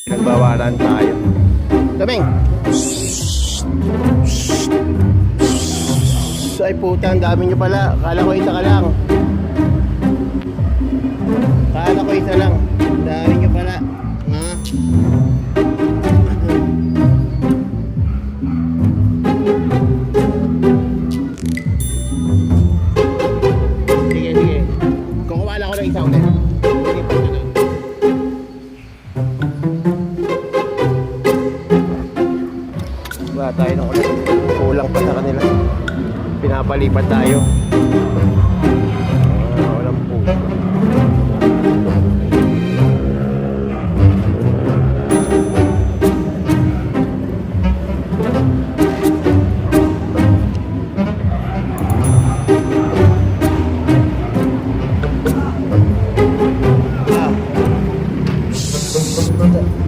Nagbawalan tayo. Daming! Ay puta, ang dami nyo pala. Kala ko isa ka lang. Kala ko isa lang. Ang dami nyo pala. Ha? Sige, sige. Kukuha lang ako ng isa ulit. Sige, pa ito. Wala tayo ng ulit. Kulang pa sa kanila. Pinapalipat tayo.